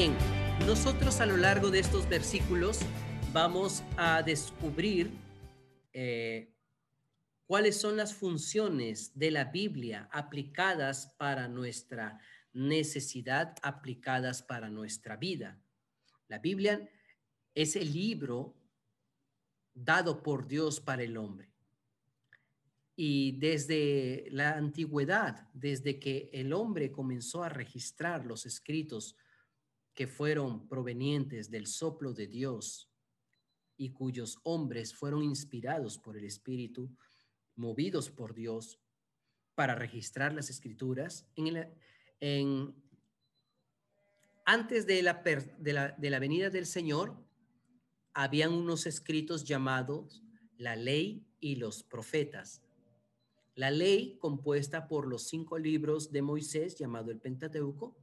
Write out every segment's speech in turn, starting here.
Bien, nosotros a lo largo de estos versículos vamos a descubrir cuáles son las funciones de la Biblia aplicadas para nuestra necesidad, aplicadas para nuestra vida. La Biblia es el libro dado por Dios para el hombre. Y desde la antigüedad, desde que el hombre comenzó a registrar los escritos que fueron provenientes del soplo de Dios y cuyos hombres fueron inspirados por el Espíritu, movidos por Dios para registrar las escrituras, antes de la venida del Señor, habían unos escritos llamados la ley y los profetas. La ley compuesta por los 5 libros de Moisés, llamado el Pentateuco,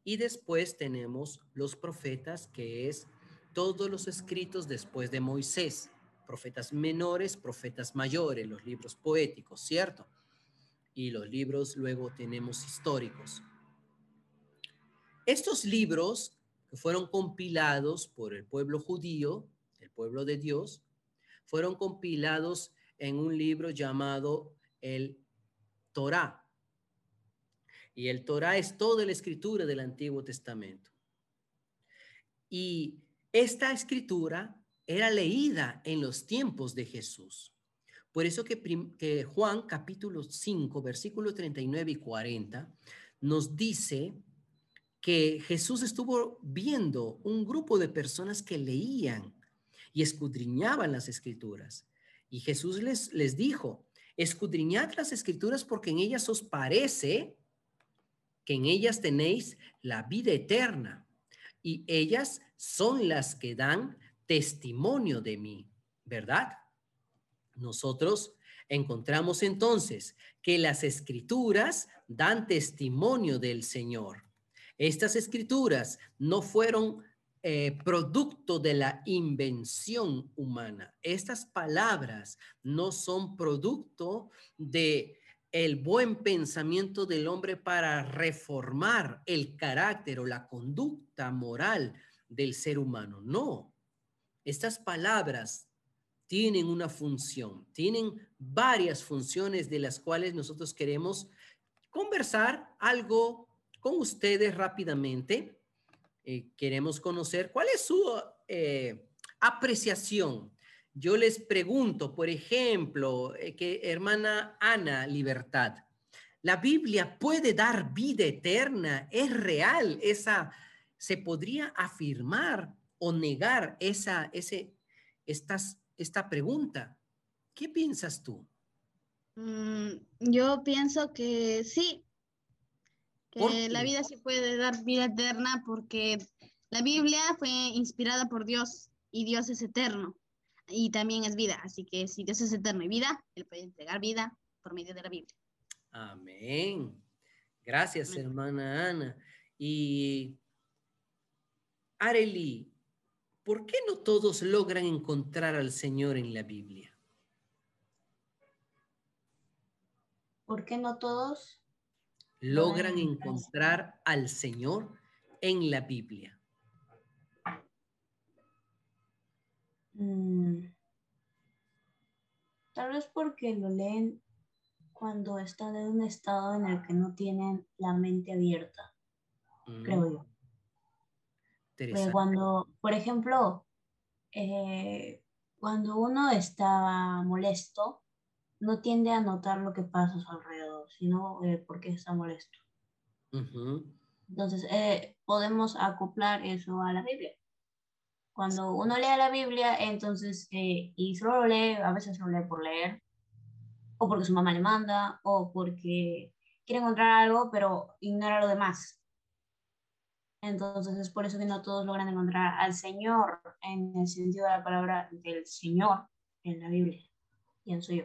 y después tenemos los profetas, que es todos los escritos después de Moisés, profetas menores, profetas mayores, los libros poéticos, ¿cierto? Y los libros luego tenemos históricos. Estos libros que fueron compilados por el pueblo judío, el pueblo de Dios, fueron compilados en un libro llamado el Torá. Y el Torá es toda la escritura del Antiguo Testamento. Y esta escritura era leída en los tiempos de Jesús. Por eso que Juan capítulo 5, versículos 39 y 40 nos dice que Jesús estuvo viendo un grupo de personas que leían y escudriñaban las escrituras. Y Jesús les dijo, escudriñad las escrituras porque en ellas os parece que en ellas tenéis la vida eterna y ellas son las que dan testimonio de mí, ¿verdad? Nosotros encontramos entonces que las escrituras dan testimonio del Señor. Estas escrituras no fueron producto de la invención humana. Estas palabras no son producto de el buen pensamiento del hombre para reformar el carácter o la conducta moral del ser humano. No, estas palabras tienen una función, tienen varias funciones de las cuales nosotros queremos conversar algo con ustedes rápidamente. Queremos conocer cuál es su apreciación. Yo les pregunto, por ejemplo, que hermana Ana Libertad, ¿la Biblia puede dar vida eterna? ¿Es real? ¿Se podría afirmar o negar esta pregunta? ¿Qué piensas tú? Yo pienso que sí, ¿Por que la qué? vida sí puede dar vida eterna porque la Biblia fue inspirada por Dios y Dios es eterno y también es vida. Así que si Dios es eterno y vida, Él puede entregar vida por medio de la Biblia. Amén. Gracias, Amén. hermana Ana. Y Areli, ¿por qué no todos logran encontrar al Señor en la Biblia? ¿Por qué no todos logran Logran encontrar al encontrar al Señor en la Biblia. Señor? Tal vez porque lo leen cuando están en un estado en el que no tienen la mente abierta, creo yo. Porque Interesante. cuando, por ejemplo, cuando uno está molesto, no tiende a notar lo que pasa a su alrededor, sino por qué está molesto. Ujú. Entonces, podemos acoplar eso a la Biblia. Cuando uno lee la Biblia, entonces, y solo lo lee, a veces lo lee por leer, o porque su mamá le manda, o porque quiere encontrar algo, pero ignora lo demás. Entonces es por eso que no todos logran encontrar al Señor en el sentido de la palabra del Señor en la Biblia. Pienso yo.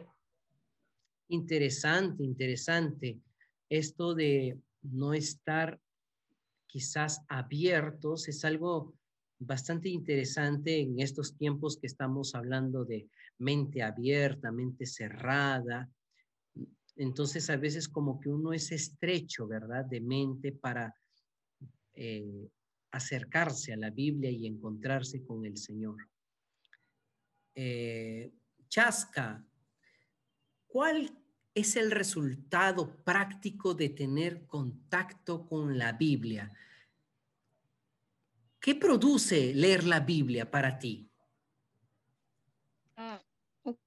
Interesante, interesante. Esto de no estar quizás abiertos es algo bastante interesante en estos tiempos que estamos hablando de mente abierta, mente cerrada. Entonces a veces como que uno es estrecho, ¿verdad? De mente para acercarse a la Biblia y encontrarse con el Señor. Chasca, ¿cuál es el resultado práctico de tener contacto con la Biblia? ¿Qué produce leer la Biblia para ti?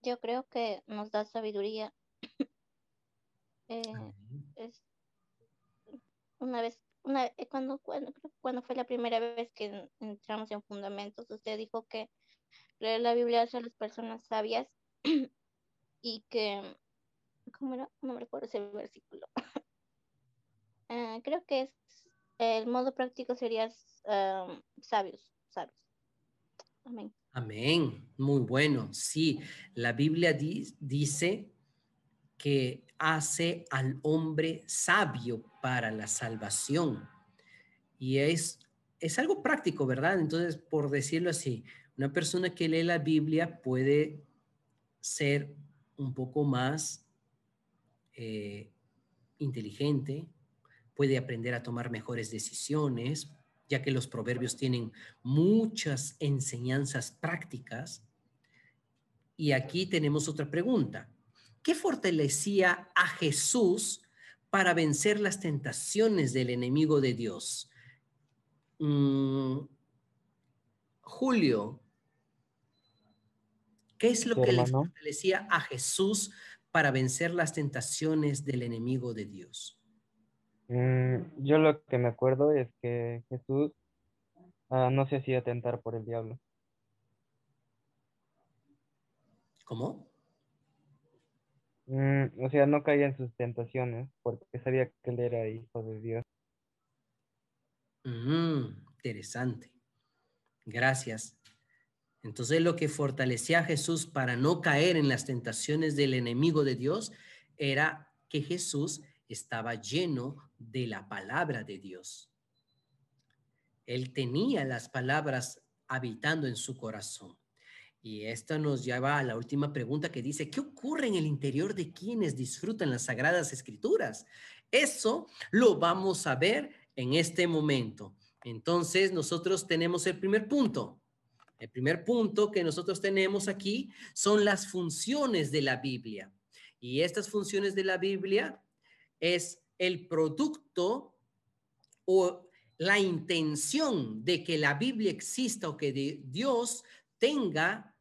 Yo creo que nos da sabiduría. Es cuando fue la primera vez que entramos en fundamentos, usted dijo que leer la Biblia hace a las personas sabias y que, ¿cómo era? No me recuerdo ese versículo. Creo que el modo práctico sería sabios. Amén. Amén, muy bueno. Sí, la Biblia dice que hace al hombre sabio para la salvación. Y es algo práctico, ¿verdad? Entonces, por decirlo así, una persona que lee la Biblia puede ser un poco más inteligente, puede aprender a tomar mejores decisiones, ya que los proverbios tienen muchas enseñanzas prácticas. Y aquí tenemos otra pregunta. ¿Qué fortalecía a Jesús para vencer las tentaciones del enemigo de Dios? Julio, ¿qué es lo Sí, que le hermano. fortalecía a Jesús para vencer las tentaciones del enemigo de Dios? Yo lo que me acuerdo es que Jesús no se hacía tentar por el diablo. ¿Cómo? O sea, no caía en sus tentaciones porque sabía que él era hijo de Dios. Interesante. Gracias. Entonces lo que fortalecía a Jesús para no caer en las tentaciones del enemigo de Dios era que Jesús estaba lleno de la palabra de Dios. Él tenía las palabras habitando en su corazón. Y esto nos lleva a la última pregunta que dice, ¿qué ocurre en el interior de quienes disfrutan las Sagradas Escrituras? Eso lo vamos a ver en este momento. Entonces, nosotros tenemos el primer punto. El primer punto que nosotros tenemos aquí son las funciones de la Biblia. Y estas funciones de la Biblia es el producto o la intención de que la Biblia exista o que Dios tenga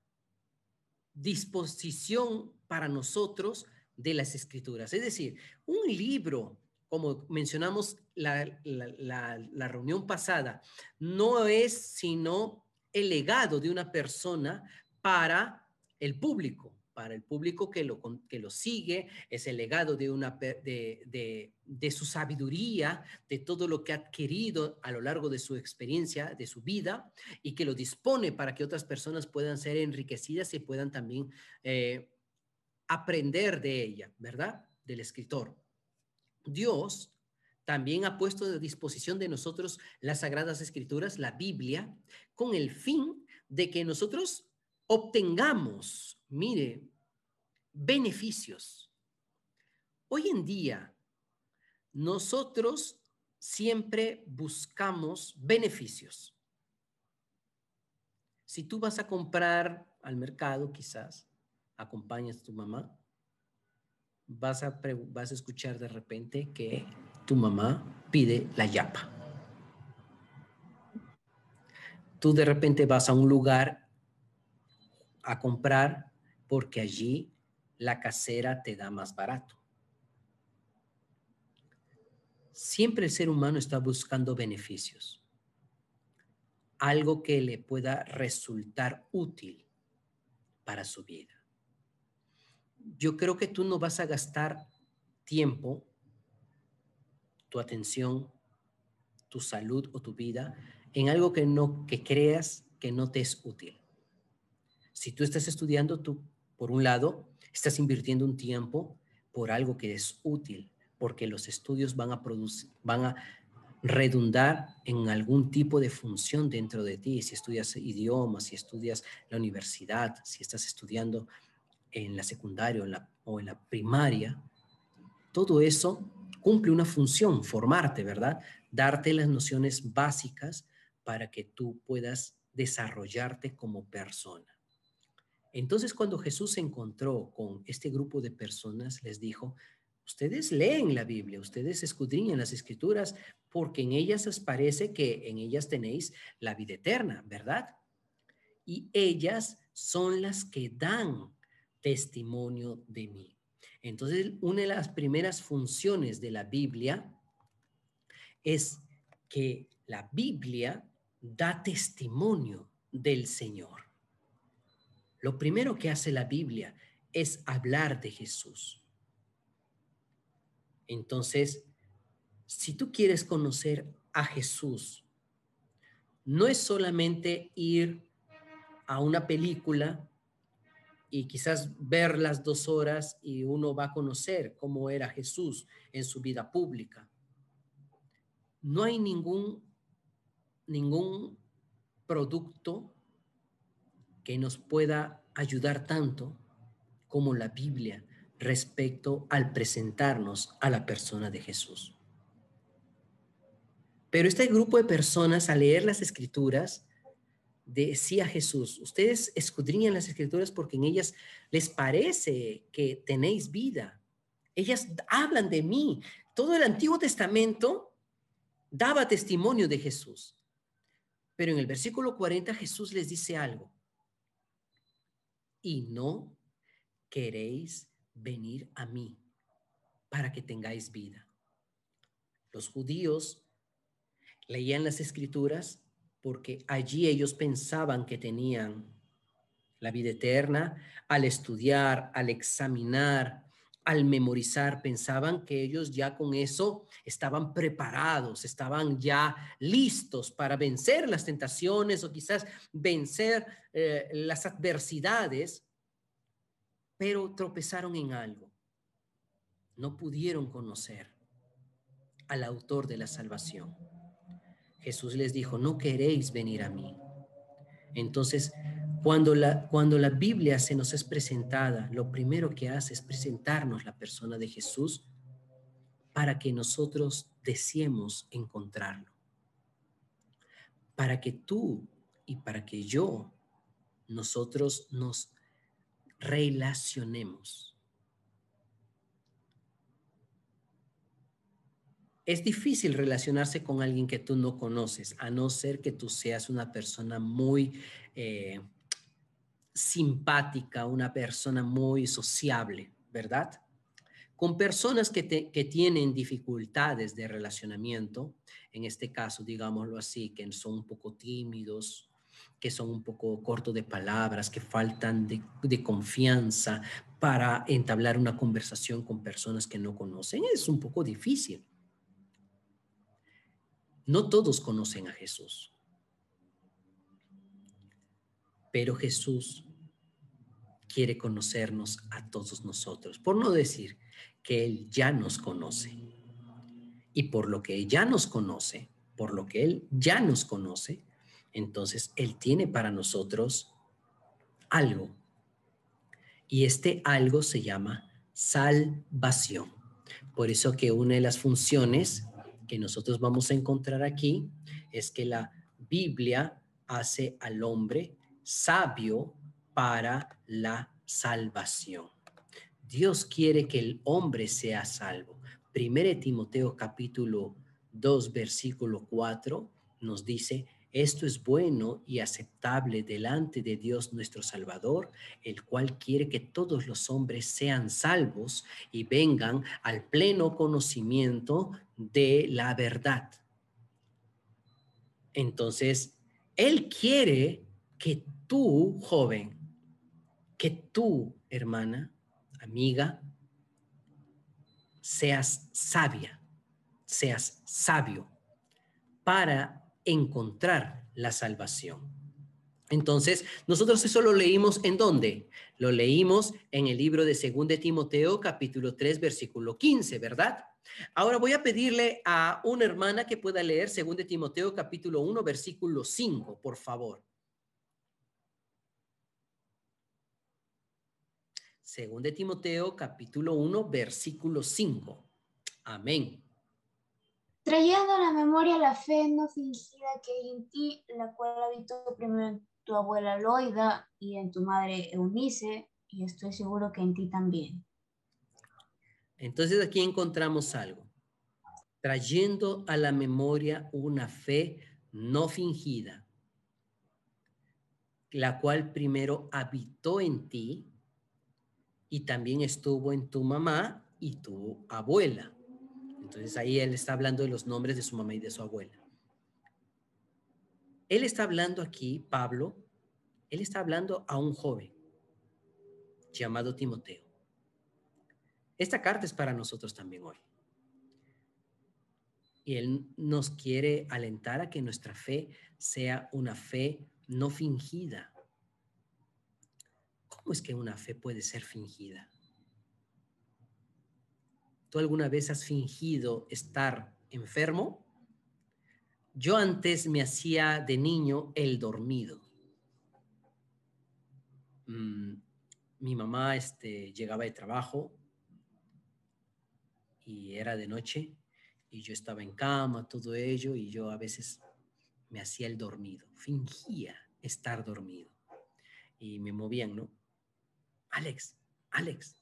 disposición para nosotros de las Escrituras. Es decir, un libro, como mencionamos la reunión pasada, no es sino el legado de una persona para el público que lo sigue, es el legado de su sabiduría, de todo lo que ha adquirido a lo largo de su experiencia, de su vida, y que lo dispone para que otras personas puedan ser enriquecidas y puedan también aprender de ella, ¿verdad? Del escritor. Dios también ha puesto a disposición de nosotros las Sagradas Escrituras, la Biblia, con el fin de que nosotros obtengamos, mire, beneficios. Hoy en día, nosotros siempre buscamos beneficios. Si tú vas a comprar al mercado, quizás acompañas a tu mamá, vas a escuchar de repente que tu mamá pide la yapa. Tú de repente vas a un lugar a comprar porque allí la casera te da más barato. Siempre el ser humano está buscando beneficios, algo que le pueda resultar útil para su vida. Yo creo que tú no vas a gastar tiempo, tu atención, tu salud o tu vida en algo que creas que no te es útil. Si tú estás estudiando, tú, por un lado, estás invirtiendo un tiempo por algo que es útil, porque los estudios van a redundar en algún tipo de función dentro de ti. Si estudias idiomas, si estudias la universidad, si estás estudiando en la secundaria o en la primaria, todo eso cumple una función, formarte, ¿verdad? Darte las nociones básicas para que tú puedas desarrollarte como persona. Entonces, cuando Jesús se encontró con este grupo de personas, les dijo, ustedes leen la Biblia, ustedes escudriñan las Escrituras, porque en ellas os parece que en ellas tenéis la vida eterna, ¿verdad? Y ellas son las que dan testimonio de mí. Entonces, una de las primeras funciones de la Biblia es que la Biblia da testimonio del Señor. Lo primero que hace la Biblia es hablar de Jesús. Entonces, si tú quieres conocer a Jesús, no es solamente ir a una película y quizás ver las 2 horas y uno va a conocer cómo era Jesús en su vida pública. No hay ningún producto que nos pueda ayudar tanto como la Biblia respecto al presentarnos a la persona de Jesús. Pero este grupo de personas, al leer las Escrituras, decía Jesús, ustedes escudriñan las Escrituras porque en ellas les parece que tenéis vida. Ellas hablan de mí. Todo el Antiguo Testamento daba testimonio de Jesús. Pero en el versículo 40 Jesús les dice algo. Y no queréis venir a mí para que tengáis vida. Los judíos leían las Escrituras porque allí ellos pensaban que tenían la vida eterna. Al estudiar, al examinar, al memorizar, pensaban que ellos ya con eso estaban preparados, estaban ya listos para vencer las tentaciones o quizás vencer las adversidades, pero tropezaron en algo. No pudieron conocer al autor de la salvación. Jesús les dijo, no queréis venir a mí. Entonces, cuando la Biblia se nos es presentada, lo primero que hace es presentarnos la persona de Jesús para que nosotros deseemos encontrarlo. Para que tú y para que yo, nosotros nos relacionemos. Es difícil relacionarse con alguien que tú no conoces, a no ser que tú seas una persona muy simpática, una persona muy sociable, ¿verdad? Con personas que tienen dificultades de relacionamiento, en este caso, digámoslo así, que son un poco tímidos, que son un poco cortos de palabras, que faltan de confianza para entablar una conversación con personas que no conocen, es un poco difícil. No todos conocen a Jesús, pero Jesús quiere conocernos a todos nosotros, por no decir que Él ya nos conoce. Y por lo que ya nos conoce, por lo que Él ya nos conoce, entonces Él tiene para nosotros algo. Y este algo se llama salvación. Por eso que una de las funciones que nosotros vamos a encontrar aquí es que la Biblia hace al hombre sabio para la salvación. Dios quiere que el hombre sea salvo. 1 Timoteo capítulo 2 versículo 4 nos dice, esto es bueno y aceptable delante de Dios nuestro Salvador, el cual quiere que todos los hombres sean salvos y vengan al pleno conocimiento de la verdad. Entonces, Él quiere que tú, joven, que tú, hermana, amiga, seas sabia, seas sabio para encontrar la salvación. Entonces, nosotros eso lo leímos ¿en dónde? Lo leímos en el libro de 2 de Timoteo, capítulo 3, versículo 15, ¿verdad? Ahora voy a pedirle a una hermana que pueda leer 2 de Timoteo, capítulo 1, versículo 5, por favor. 2 de Timoteo, capítulo 1, versículo 5. Amén. trayendo a la memoria la fe no fingida que hay en ti, la cual habitó primero en tu abuela Loida y en tu madre Eunice, y estoy seguro que en ti también. Entonces aquí encontramos algo. Trayendo a la memoria una fe no fingida, la cual primero habitó en ti y también estuvo en tu mamá y tu abuela. Entonces ahí él está hablando de los nombres de su mamá y de su abuela. Él está hablando aquí, Pablo, él está hablando a un joven llamado Timoteo. Esta carta es para nosotros también hoy. Y él nos quiere alentar a que nuestra fe sea una fe no fingida. ¿Cómo es que una fe puede ser fingida? ¿Tú alguna vez has fingido estar enfermo? Yo antes me hacía de niño el dormido. Mi mamá llegaba de trabajo y era de noche y yo estaba en cama, todo ello, y yo a veces me hacía el dormido, fingía estar dormido y me movían, ¿no? Alex, Alex.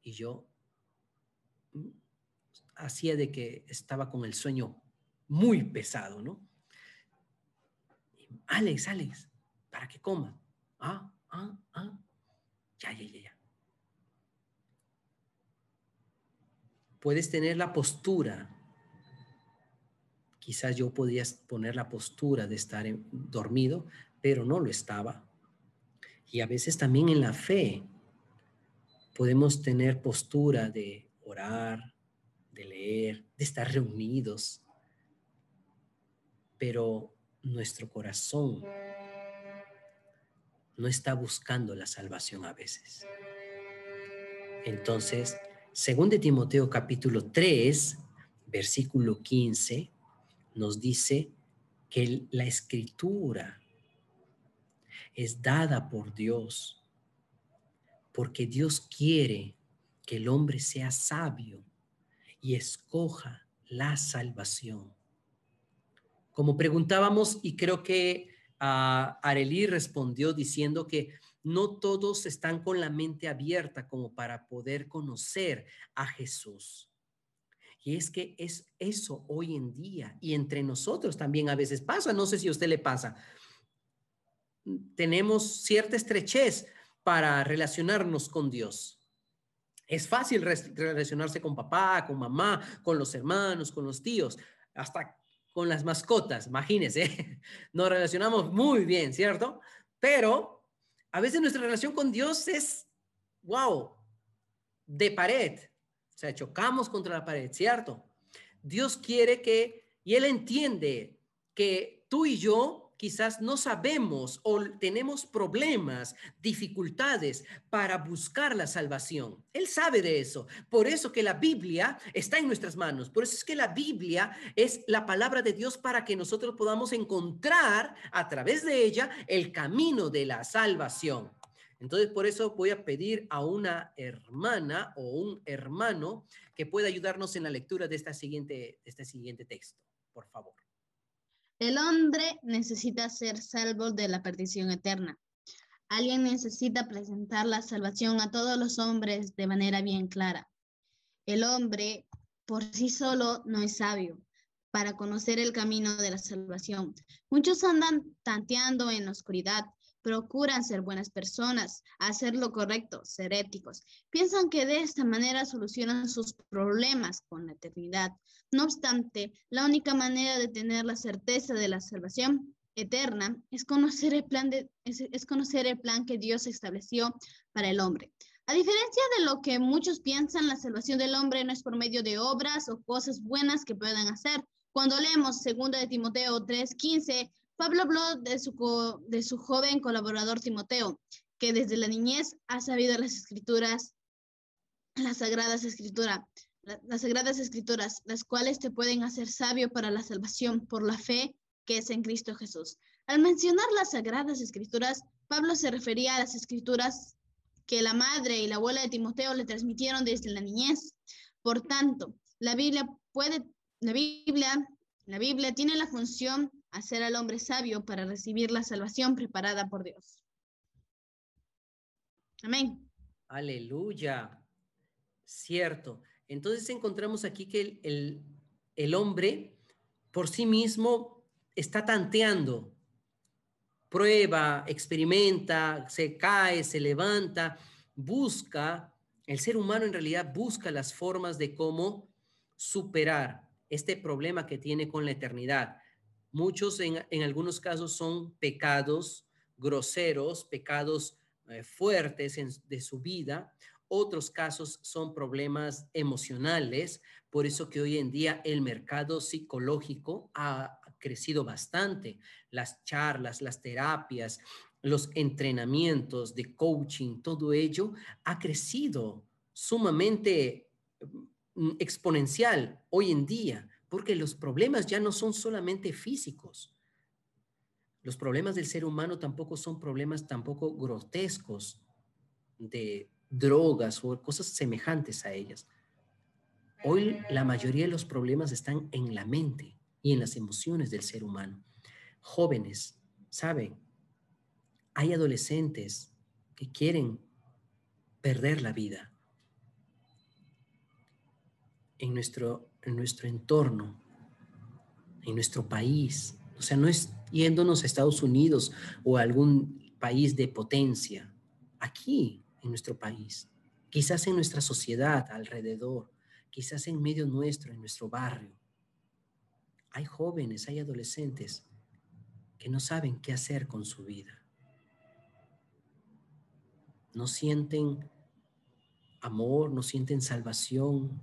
Y yo hacía de que estaba con el sueño muy pesado, ¿no? Alex, Alex, para que coma. Ya. Puedes tener la postura. Quizás yo podía poner la postura de estar dormido, pero no lo estaba. Y a veces también en la fe podemos tener postura de orar, de leer, de estar reunidos, pero nuestro corazón no está buscando la salvación a veces. Entonces, según de Timoteo capítulo 3, versículo 15, nos dice que la escritura es dada por Dios, porque Dios quiere que el hombre sea sabio y escoja la salvación. Como preguntábamos, y creo que Arely respondió diciendo que no todos están con la mente abierta como para poder conocer a Jesús. Y es que es eso hoy en día, y entre nosotros también a veces pasa, no sé si a usted le pasa. Tenemos cierta estrechez para relacionarnos con Dios. Es fácil relacionarse con papá, con mamá, con los hermanos, con los tíos, hasta con las mascotas, imagínense. Nos relacionamos muy bien, ¿cierto? Pero a veces nuestra relación con Dios es, wow, de pared. O sea, chocamos contra la pared, ¿cierto? Dios quiere y Él entiende que tú y yo quizás no sabemos o tenemos problemas, dificultades para buscar la salvación. Él sabe de eso. Por eso que la Biblia está en nuestras manos. Por eso es que la Biblia es la palabra de Dios para que nosotros podamos encontrar a través de ella el camino de la salvación. Entonces, por eso voy a pedir a una hermana o un hermano que pueda ayudarnos en la lectura de este siguiente texto, por favor. El hombre necesita ser salvo de la perdición eterna. Alguien necesita presentar la salvación a todos los hombres de manera bien clara. El hombre por sí solo no es sabio para conocer el camino de la salvación. Muchos andan tanteando en la oscuridad, procuran ser buenas personas, hacer lo correcto, ser éticos. Piensan que de esta manera solucionan sus problemas con la eternidad. No obstante, la única manera de tener la certeza de la salvación eterna es conocer el plan que Dios estableció para el hombre. A diferencia de lo que muchos piensan, la salvación del hombre no es por medio de obras o cosas buenas que puedan hacer. Cuando leemos 2 de Timoteo 3:15, Pablo habló de su joven colaborador Timoteo, que desde la niñez ha sabido las sagradas escrituras, las cuales te pueden hacer sabio para la salvación por la fe que es en Cristo Jesús. Al mencionar las sagradas escrituras, Pablo se refería a las escrituras que la madre y la abuela de Timoteo le transmitieron desde la niñez. Por tanto, la Biblia puede la Biblia tiene la función de hacer al hombre sabio para recibir la salvación preparada por Dios. Amén. Aleluya. Cierto. Entonces encontramos aquí que el hombre por sí mismo está tanteando, prueba, experimenta, se cae, se levanta, busca, el ser humano en realidad busca las formas de cómo superar este problema que tiene con la eternidad. Muchos en algunos casos son pecados groseros, pecados fuertes de su vida. Otros casos son problemas emocionales, por eso que hoy en día el mercado psicológico ha crecido bastante. Las charlas, las terapias, los entrenamientos de coaching, todo ello ha crecido sumamente exponencial hoy en día, porque los problemas ya no son solamente físicos. Los problemas del ser humano tampoco son problemas tampoco grotescos de drogas o cosas semejantes a ellas. Hoy la mayoría de los problemas están en la mente y en las emociones del ser humano. Jóvenes, ¿saben? Hay adolescentes que quieren perder la vida en nuestro entorno, en nuestro país. O sea, no es yéndonos a Estados Unidos o a algún país de potencia. Aquí, en nuestro país, quizás en nuestra sociedad alrededor, quizás en medio nuestro, en nuestro barrio. Hay jóvenes, hay adolescentes que no saben qué hacer con su vida. No sienten amor, no sienten salvación,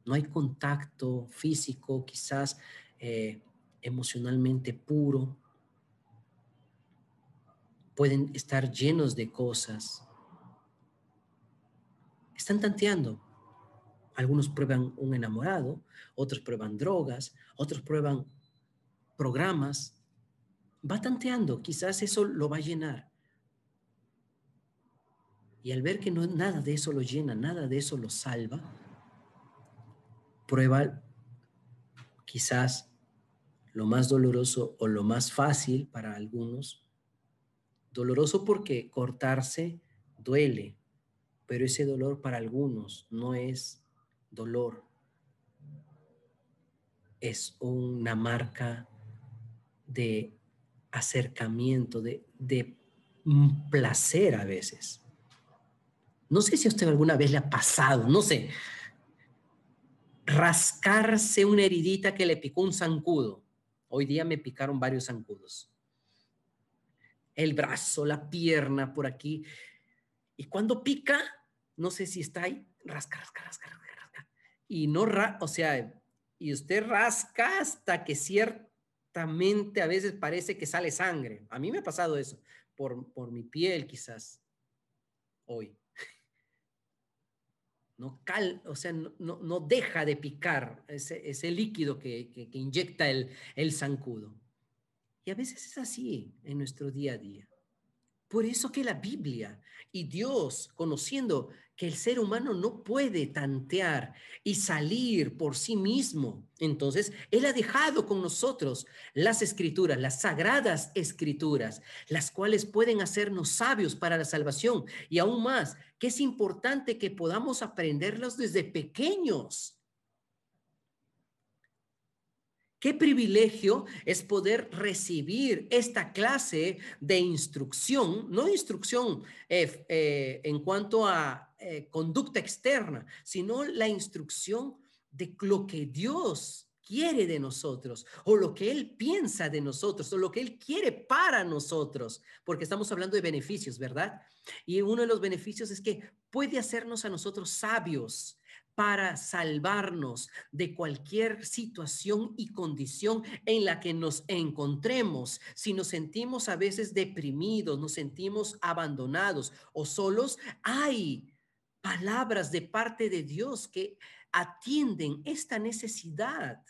no hay contacto físico, quizás emocionalmente puro. Pueden estar llenos de cosas. Están tanteando. Algunos prueban un enamorado, otros prueban drogas, otros prueban programas. Va tanteando, quizás eso lo va a llenar. Y al ver que no, nada de eso lo llena, nada de eso lo salva, prueba quizás lo más doloroso o lo más fácil para algunos. Doloroso porque cortarse duele, pero ese dolor para algunos no es dolor, es una marca de acercamiento, de placer a veces. No sé si a usted alguna vez le ha pasado, no sé, rascarse una heridita que le picó un zancudo. Hoy día me picaron varios zancudos. El brazo, la pierna, por aquí. Y cuando pica, no sé si está ahí, rasca, rasca, rasca, rasca, rasca. Y no, o sea, y usted rasca hasta que ciertamente a veces parece que sale sangre. A mí me ha pasado eso, por mi piel quizás, hoy. O sea, no deja de picar ese líquido que inyecta el zancudo. Y a veces es así en nuestro día a día. Por eso que la Biblia y Dios, conociendo que el ser humano no puede tantear y salir por sí mismo, entonces Él ha dejado con nosotros las escrituras, las sagradas escrituras, las cuales pueden hacernos sabios para la salvación. Y aún más, que es importante que podamos aprenderlos desde pequeños. Qué privilegio es poder recibir esta clase de instrucción, no instrucción en cuanto a conducta externa, sino la instrucción de lo que Dios quiere de nosotros, o lo que Él piensa de nosotros, o lo que Él quiere para nosotros, porque estamos hablando de beneficios, ¿verdad? Y uno de los beneficios es que puede hacernos a nosotros sabios para salvarnos de cualquier situación y condición en la que nos encontremos. Si nos sentimos a veces deprimidos, nos sentimos abandonados o solos, hay palabras de parte de Dios que atienden esta necesidad.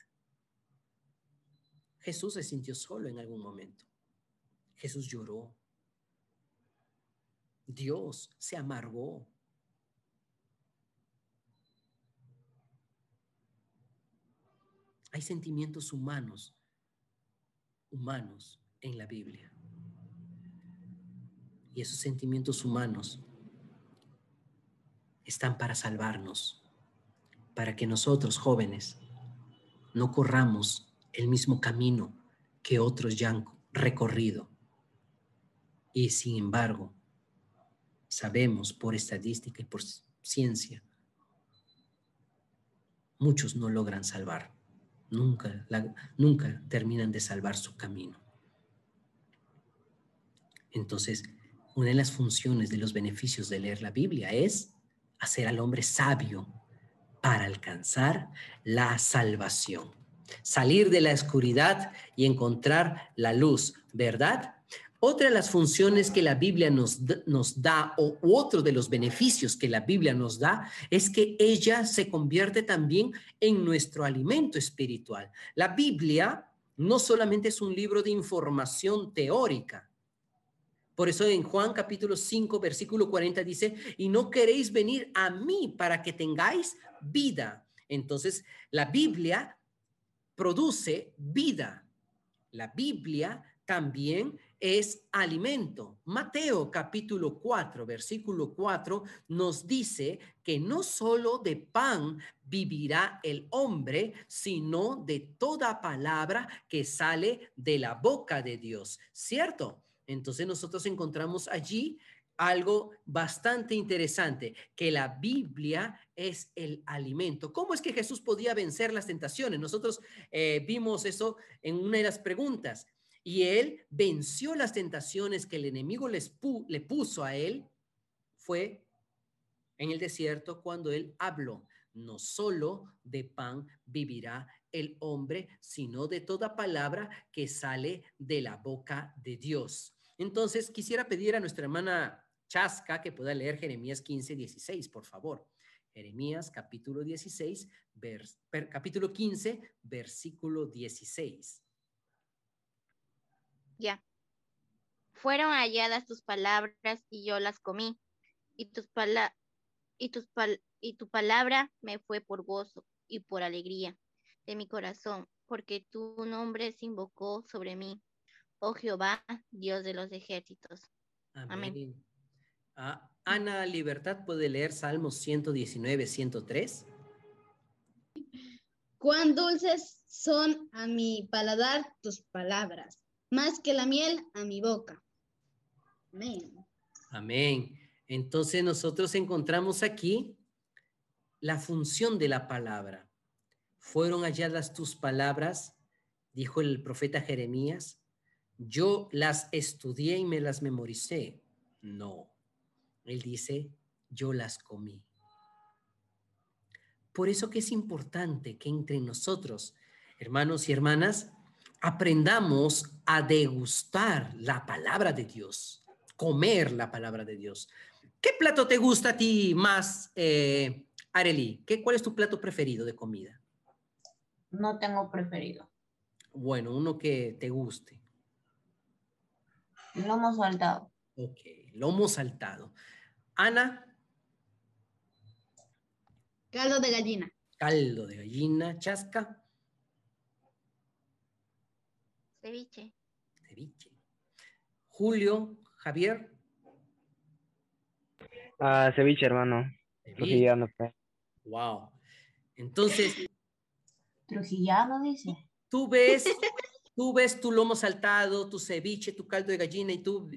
Jesús se sintió solo en algún momento. Jesús lloró. Dios se amargó. Hay sentimientos humanos en la Biblia. Y esos sentimientos humanos están para salvarnos, para que nosotros, jóvenes, no corramos el mismo camino que otros ya han recorrido. Y sin embargo, sabemos por estadística y por ciencia, muchos no logran salvar. Nunca terminan de salvar su camino. Entonces, una de las funciones de los beneficios de leer la Biblia es hacer al hombre sabio para alcanzar la salvación. Salir de la oscuridad y encontrar la luz, ¿verdad? Otra de las funciones que la Biblia nos da, o otro de los beneficios que la Biblia nos da, es que ella se convierte también en nuestro alimento espiritual. La Biblia no solamente es un libro de información teórica. Por eso en Juan capítulo 5, versículo 40 dice, y no queréis venir a mí para que tengáis vida. Entonces, la Biblia produce vida. La Biblia también es alimento. Mateo capítulo 4, versículo 4 nos dice que no solo de pan vivirá el hombre, sino de toda palabra que sale de la boca de Dios, ¿cierto? Entonces nosotros encontramos allí algo bastante interesante, que la Biblia es el alimento. ¿Cómo es que Jesús podía vencer las tentaciones? Nosotros vimos eso en una de las preguntas. Y él venció las tentaciones que el enemigo le puso a él. Fue en el desierto cuando él habló. No solo de pan vivirá el hombre, sino de toda palabra que sale de la boca de Dios. Entonces, quisiera pedir a nuestra hermana Chasca que pueda leer Jeremías 15, 16, por favor. Jeremías capítulo 16, capítulo 15, versículo 16. Ya. Fueron halladas tus palabras y yo las comí, y tu palabra me fue por gozo y por alegría de mi corazón, porque tu nombre se invocó sobre mí, oh Jehová, Dios de los ejércitos. Amén. Amén. Ana Libertad puede leer Salmos 119, 103. Cuán dulces son a mi paladar tus palabras, más que la miel a mi boca. Amén. Amén. Entonces nosotros encontramos aquí la función de la palabra. Fueron halladas tus palabras, dijo el profeta Jeremías. Yo las estudié y me las memoricé. No. Él dice, yo las comí. Por eso que es importante que entre nosotros, hermanos y hermanas, aprendamos a degustar la palabra de Dios, comer la palabra de Dios. ¿Qué plato te gusta a ti más, Arely? ¿Cuál es tu plato preferido de comida? No tengo preferido. Bueno, uno que te guste. Lomo saltado. Ok, lomo saltado. Ana. Caldo de gallina. Caldo de gallina. Chasca. Ceviche. Ceviche. Julio, Javier. Ceviche, hermano. Ceviche. Trujillano, pues. Wow. Entonces, Trujillano dice. tú ves tu lomo saltado, tu ceviche, tu caldo de gallina y tú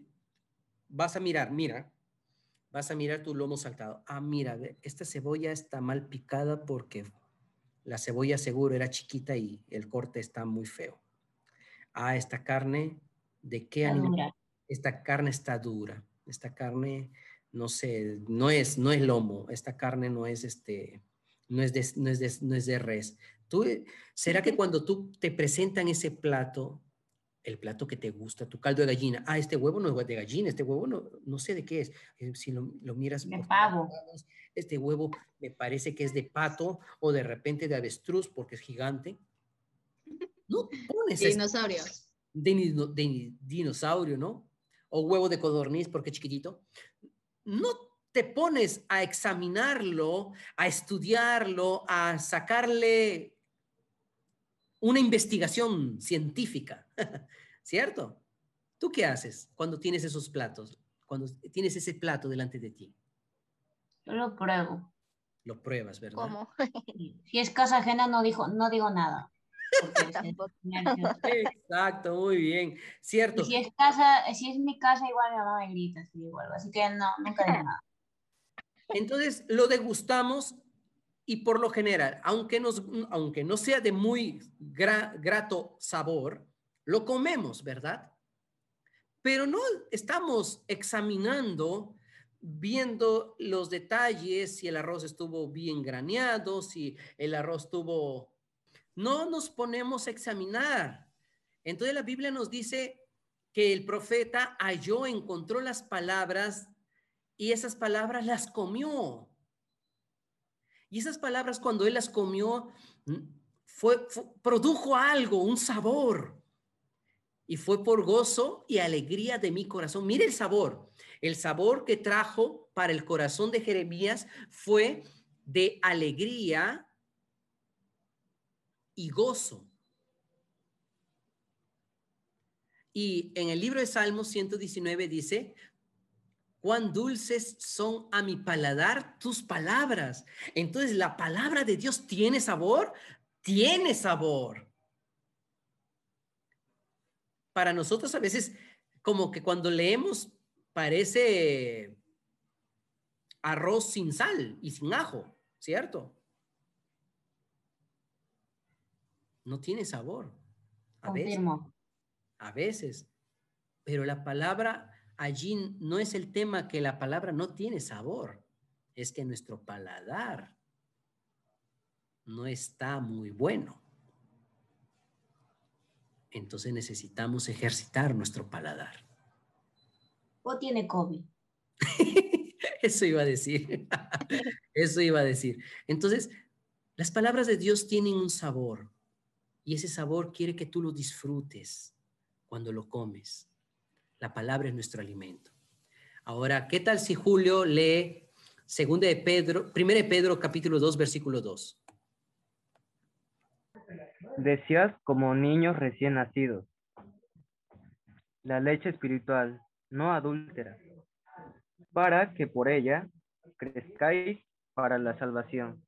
vas a mirar, vas a mirar tu lomo saltado. Ah, mira, esta cebolla está mal picada porque la cebolla seguro era chiquita y el corte está muy feo. Ah, esta carne, ¿de qué animal? Dura. Esta carne está dura. Esta carne, no sé, no es lomo. Esta carne no es no es de res. ¿Será que cuando tú te presentan ese plato, el plato que te gusta, tu caldo de gallina, este huevo no es de gallina, este huevo no sé de qué es. Si lo miras De por pavo. lados, este huevo me parece que es de pato o de repente de avestruz porque es gigante. No pones Dinosaurios. de dinosaurio, ¿no? O huevo de codorniz porque es chiquitito. No te pones a examinarlo, a estudiarlo, a sacarle una investigación científica, ¿cierto? ¿Tú qué haces cuando tienes esos platos? Cuando tienes ese plato delante de ti. Yo lo pruebo. Lo pruebas, ¿verdad? ¿Cómo? Si es casa ajena, no digo nada. Porque es Tampoco. nervioso. Exacto, muy bien. Y Cierto. si es mi casa, igual mi mamá me grita, así igual. Así que no, nunca digo nada. Entonces lo degustamos y por lo general, aunque no sea de muy grato sabor, lo comemos, ¿verdad? Pero no estamos examinando, viendo los detalles, si el arroz estuvo bien graneado, si el arroz tuvo... No nos ponemos a examinar. Entonces la Biblia nos dice que el profeta halló, encontró las palabras y esas palabras las comió. Y esas palabras cuando él las comió, produjo algo, un sabor. Y fue por gozo y alegría de mi corazón. Mire el sabor. El sabor que trajo para el corazón de Jeremías fue de alegría y gozo. Y en el libro de Salmos 119 dice, cuán dulces son a mi paladar tus palabras. Entonces, ¿la palabra de Dios tiene sabor? Tiene sabor. Para nosotros a veces, como que cuando leemos, parece arroz sin sal y sin ajo, ¿cierto? No tiene sabor. Confirmo. A veces. Pero la palabra allí no es el tema que la palabra no tiene sabor. Es que nuestro paladar no está muy bueno. Entonces necesitamos ejercitar nuestro paladar. O tiene COVID. Eso iba a decir. Eso iba a decir. Entonces, las palabras de Dios tienen un sabor y ese sabor quiere que tú lo disfrutes cuando lo comes. La palabra es nuestro alimento. Ahora, ¿qué tal si Julio lee 1 de Pedro capítulo 2, versículo 2? Decías como niños recién nacidos, la leche espiritual, no adúltera, para que por ella crezcáis para la salvación.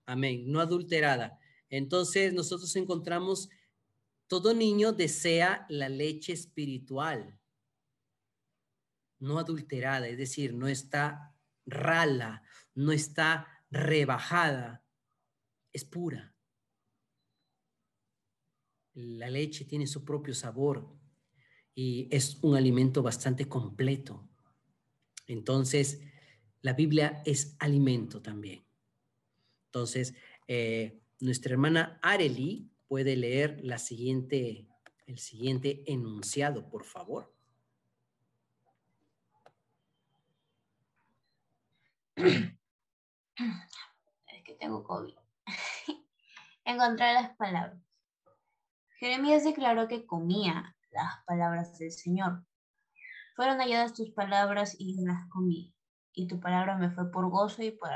Amén, no adulterada. Entonces nosotros encontramos, todo niño desea la leche espiritual, no adulterada, es decir, no está rala, no está rebajada, es pura. La leche tiene su propio sabor y es un alimento bastante completo. Entonces, la Biblia es alimento también. Entonces, nuestra hermana Arely puede leer el siguiente enunciado, por favor. Es que tengo COVID. Encontré las palabras. Jeremías declaró que comía las palabras del Señor. Fueron halladas tus palabras y las comí, y tu palabra me fue por gozo y por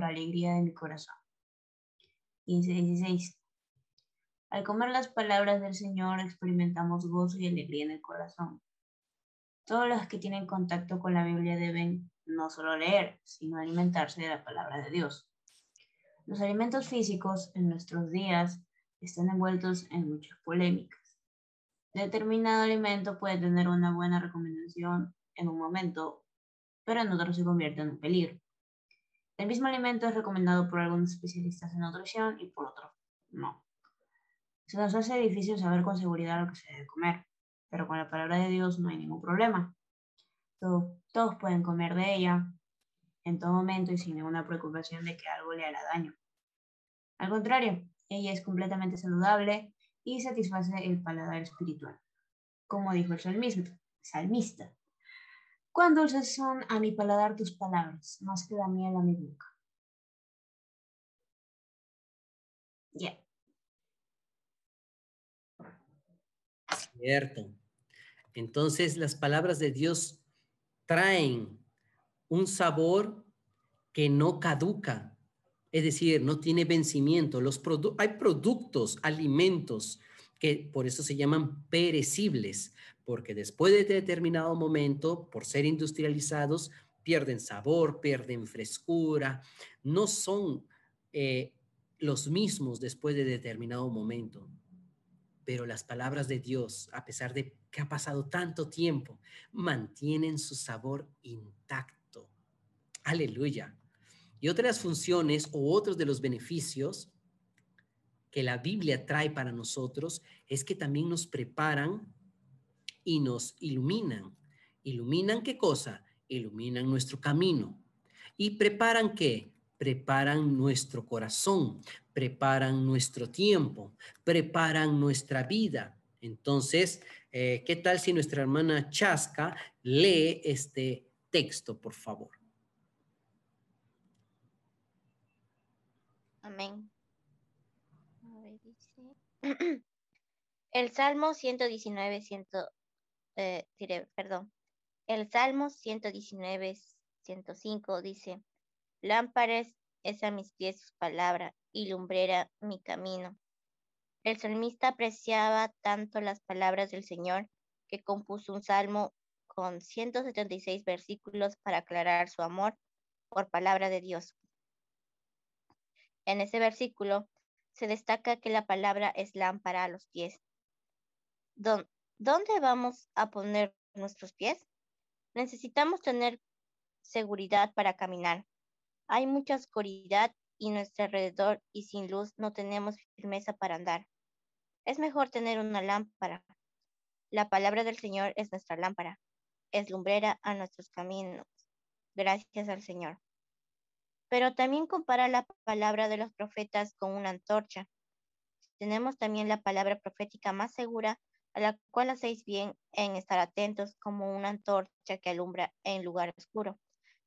alegría de mi corazón. 15:16. Al comer las palabras del Señor experimentamos gozo y alegría en el corazón. Todos los que tienen contacto con la Biblia deben no solo leer, sino alimentarse de la palabra de Dios. Los alimentos físicos en nuestros días están envueltos en muchas polémicas. Determinado alimento puede tener una buena recomendación en un momento, pero en otro se convierte en un peligro. El mismo alimento es recomendado por algunos especialistas en nutrición y por otros no. Se nos hace difícil saber con seguridad lo que se debe comer, pero con la palabra de Dios no hay ningún problema. Todos pueden comer de ella en todo momento y sin ninguna preocupación de que algo le hará daño. Al contrario, ella es completamente saludable y satisface el paladar espiritual. Como dijo el salmista. Cuán dulces son a mi paladar tus palabras, más que la miel a mi boca. Ya. Cierto. Entonces, las palabras de Dios traen un sabor que no caduca, Es decir, no tiene vencimiento. Hay productos, alimentos, que por eso se llaman perecibles, porque después de determinado momento, por ser industrializados, pierden sabor, pierden frescura, no son los mismos después de determinado momento. Pero las palabras de Dios, a pesar de que ha pasado tanto tiempo, mantienen su sabor intacto. Aleluya. Y otras funciones o otros de los beneficios que la Biblia trae para nosotros es que también nos preparan y nos iluminan. ¿Iluminan qué cosa? Iluminan nuestro camino. ¿Y preparan qué? Preparan nuestro corazón, preparan nuestro tiempo, preparan nuestra vida. Entonces, ¿qué tal si nuestra hermana Chasca lee este texto, por favor? Amén. A ver, dice. El Salmo 119, perdón. El Salmo 119, 105 dice, lámpara es a mis pies su palabra y lumbrera mi camino. El salmista apreciaba tanto las palabras del Señor que compuso un salmo con 176 versículos para aclarar su amor por palabra de Dios. En ese versículo se destaca que la palabra es lámpara a los pies. ¿Dónde vamos a poner nuestros pies? Necesitamos tener seguridad para caminar. Hay mucha oscuridad y nuestro alrededor y sin luz no tenemos firmeza para andar. Es mejor tener una lámpara. La palabra del Señor es nuestra lámpara. Es lumbrera a nuestros caminos. Gracias al Señor. Pero también compara la palabra de los profetas con una antorcha. Tenemos también la palabra profética más segura, a la cual hacéis bien en estar atentos como una antorcha que alumbra en lugar oscuro,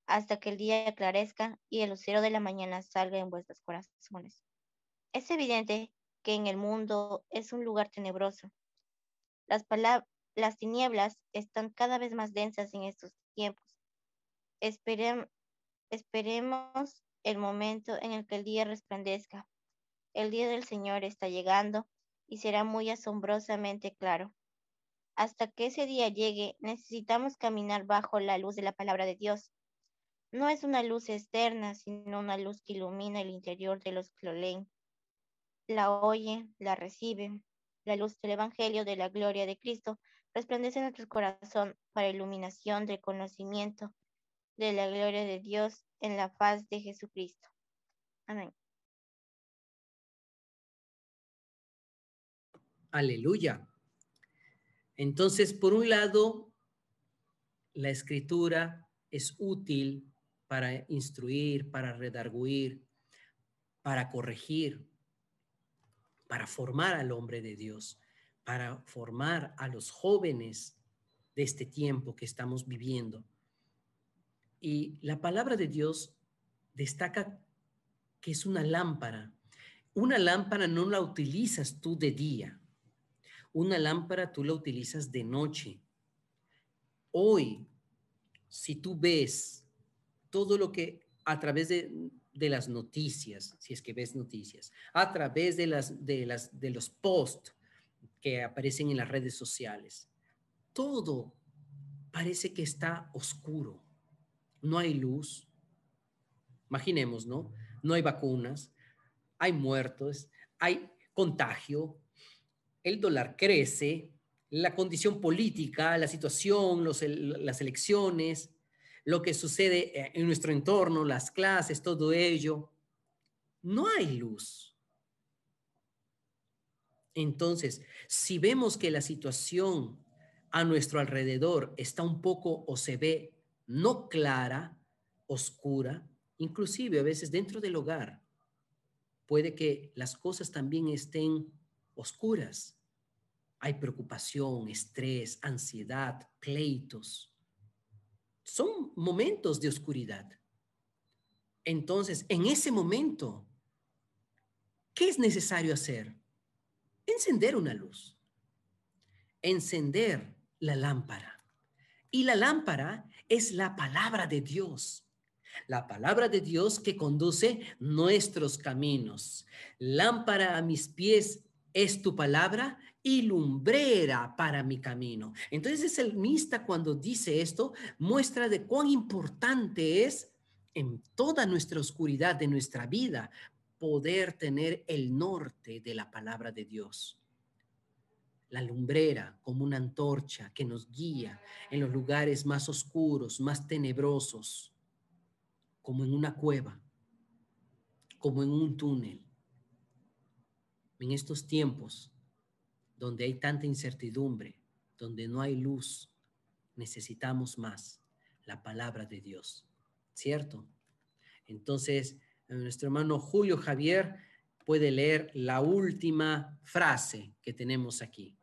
hasta que el día aclarezca y el lucero de la mañana salga en vuestros corazones. Es evidente que en el mundo es un lugar tenebroso. Las tinieblas están cada vez más densas en estos tiempos. Esperemos el momento en el que el día resplandezca. El día del Señor está llegando y será muy asombrosamente claro. Hasta que ese día llegue, necesitamos caminar bajo la luz de la palabra de Dios. No es una luz externa, sino una luz que ilumina el interior de los que lo leen. La oyen, la reciben. La luz del Evangelio de la gloria de Cristo resplandece en nuestro corazón para iluminación del conocimiento de la gloria de Dios en la faz de Jesucristo. Amén. Aleluya. Entonces, por un lado, la escritura es útil para instruir, para redarguir, para corregir, para formar al hombre de Dios, para formar a los jóvenes de este tiempo que estamos viviendo. Y la palabra de Dios destaca que es una lámpara. Una lámpara no la utilizas tú de día. Una lámpara tú la utilizas de noche. Hoy, si tú ves todo lo que a través de las noticias, si es que ves noticias, a través de los posts que aparecen en las redes sociales, todo parece que está oscuro. No hay luz. Imaginemos, ¿no? No hay vacunas, hay muertos, hay contagio, el dólar crece, la condición política, la situación, las elecciones, lo que sucede en nuestro entorno, las clases, todo ello. No hay luz. Entonces, si vemos que la situación a nuestro alrededor está un poco o se ve no clara, oscura, inclusive a veces dentro del hogar, puede que las cosas también estén oscuras. Hay preocupación, estrés, ansiedad, pleitos. Son momentos de oscuridad. Entonces, en ese momento, ¿qué es necesario hacer? Encender una luz, encender la lámpara. Y la lámpara es la palabra de Dios. La palabra de Dios que conduce nuestros caminos. Lámpara a mis pies es tu palabra y lumbrera para mi camino. Entonces el salmista, cuando dice esto, muestra de cuán importante es en toda nuestra oscuridad de nuestra vida poder tener el norte de la palabra de Dios. La lumbrera como una antorcha que nos guía en los lugares más oscuros, más tenebrosos, como en una cueva, como en un túnel. En estos tiempos donde hay tanta incertidumbre, donde no hay luz, necesitamos más la palabra de Dios, ¿cierto? Entonces, nuestro hermano Julio Javier puede leer la última frase que tenemos aquí.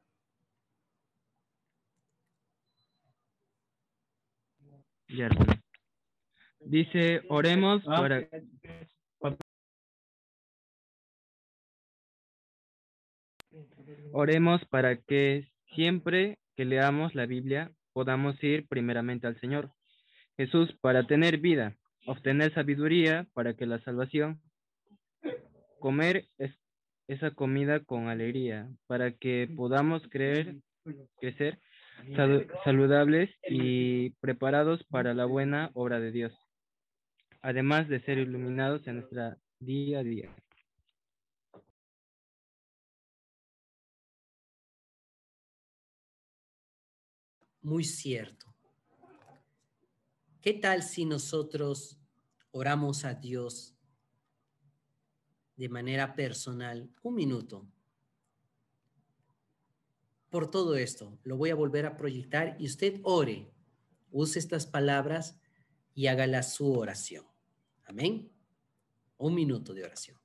Ya, hermano. Dice, oremos para que siempre que leamos la Biblia podamos ir primeramente al Señor Jesús para tener vida, obtener sabiduría para que la salvación, comer esa comida con alegría, para que podamos crecer saludables y preparados para la buena obra de Dios, además de ser iluminados en nuestra día a día. Muy cierto. ¿Qué tal si nosotros oramos a Dios de manera personal? Un minuto. Por todo esto, lo voy a volver a proyectar y usted ore. Use estas palabras y hágala su oración. Amén. Un minuto de oración.